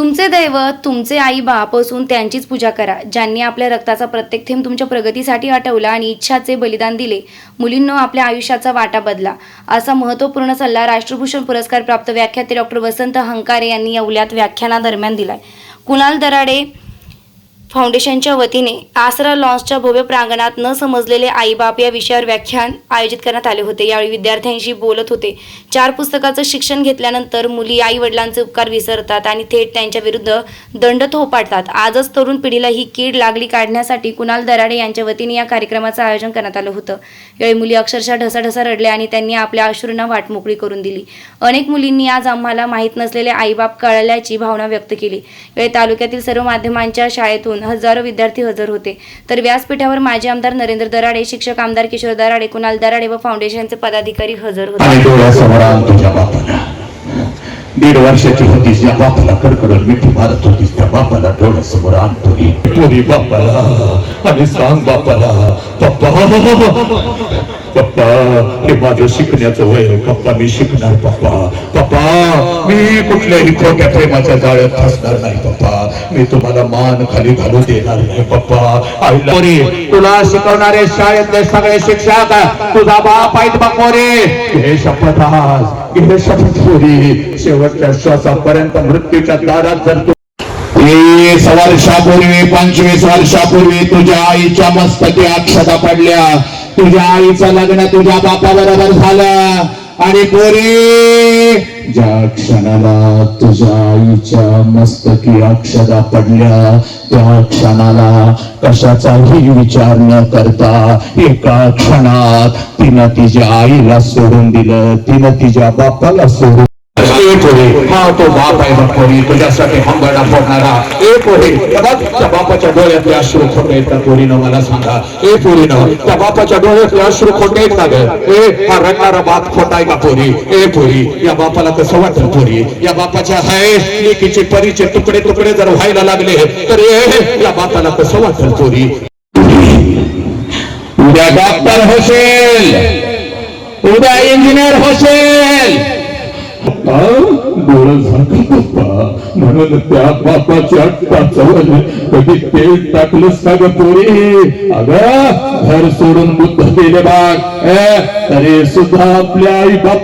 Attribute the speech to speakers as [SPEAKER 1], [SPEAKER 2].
[SPEAKER 1] तुमचे दैवत तुमचे आई बाप असून त्यांचीच पूजा करा. ज्यांनी आपल्या रक्ताचा प्रत्येक थेंब तुमच्या प्रगतीसाठी आटवला आणि इच्छाचे बलिदान दिले. मुलींनो, आपल्या आयुष्याचा वाटा बदला. असा महत्त्वपूर्ण सल्ला राष्ट्रभूषण पुरस्कार प्राप्त व्याख्याते डॉक्टर वसंत हंकारे यांनी येवल्यात व्याख्यानादरम्यान दिलाय. कुणाल दराडे फाउंडेशनच्या वतीने आसरा लॉन्सच्या भव्य प्रांगणात न समजलेले आईबाप या विषयावर व्याख्यान आयोजित करण्यात आले होते. यावेळी विद्यार्थ्यांशी बोलत होते. 4 पुस्तकाचं शिक्षण घेतल्यानंतर मुली आई वडिलांचे उपकार विसरतात आणि थेट त्यांच्या विरुद्ध दंड थोपाटतात. आजच तरुण पिढीला ही कीड लागली काढण्यासाठी कुणाल दराडे यांच्या वतीने या कार्यक्रमाचं आयोजन करण्यात आलं होतं. यावेळी मुली अक्षरशः ढसाढसा रडल्या आणि त्यांनी आपल्या अश्रूंना वाटमोकळी करून दिली. अनेक मुलींनी आज आम्हाला माहीत नसलेले आईबाप कळल्याची भावना व्यक्त केली. यावेळी तालुक्यातील सर्व माध्यमांच्या शाळेतून हजारो विद्यार्थी हजर होते. तर व्यासपीठावर माजी आमदार नरेंद्र दराडे, शिक्षक आमदार किशोर दराडे, कुणाल दराडे व फाउंडेशनचे पदाधिकारी हजर होते.
[SPEAKER 2] 1.5 वर्षाची होतीस, या बापाला कडकडून मिठी मारत होतीस, त्या बापाला डोळ्यासमोर आणतोय. पोरी बापाला आणि सांग बापाला, पप्पा पप्पा हे माझं शिकण्याचं वय, पप्पा मी शिकणार, पप्पा पप्पा मी कुठल्याही खोट्या प्रेमाच्या जाळ्यात फसणार नाही, पप्पा मी तुम्हाला मान खाली घालू देणार नाही, पप्पा. आईला तुला शिकवणारे शाळेतले सगळे शिक्षक तुझा बाप आहेत बापोरे. हे शपथ आज, हे शपथ पोरी, शेवटच्या श्वासापर्यंत मृत्यूच्या दारात जर 20 वर्षापूर्वी 25 वर्षापूर्वी तुझ्या आईच्या मस्तकी अक्षता पडल्या. तुझ्या आईचं लग्न तुझ्या बापाबरोबर झालं आणि पोरी ज्या क्षणाला तुझ्या आईच्या मस्तकी अक्षता पडल्या त्या क्षणाला कशाचाही विचार न करता एका क्षणात तिनं तिच्या आईला सोडून दिलं, तिनं तिच्या बापाला सोडून. हा तो बाप आहे पोरी, तुझ्यासाठी हंबरडा फोडणारा. ए पोरी, त्या बापाच्या डोळ्यातले अश्रू खोटे आहेत का पोरीनं, मला सांगा. ए पोरीनं, त्या बापाच्या डोळ्यातले अश्रू खोटे आहेत का ग? ए हा रडणारा बाप खोटा आहे का पोरी? ए पोरी, या बापाला कसं वाटेल पोरी? या बापाच्या हाय लेकीचे परीचे तुकडे तुकडे जर व्हायला लागले तर या बापाला कसं वाटेल पोरी? उद्या डॉक्टर होशील, उद्या इंजिनियर होशील, डोळं झाकल पप्पा. म्हणून त्या बापाच्या टाचावर कधी तेल टाकलंस का ग पोरी? अगं घर सोडून बुद्ध गेले बाग, तरी सुद्धा आपल्या आई बापा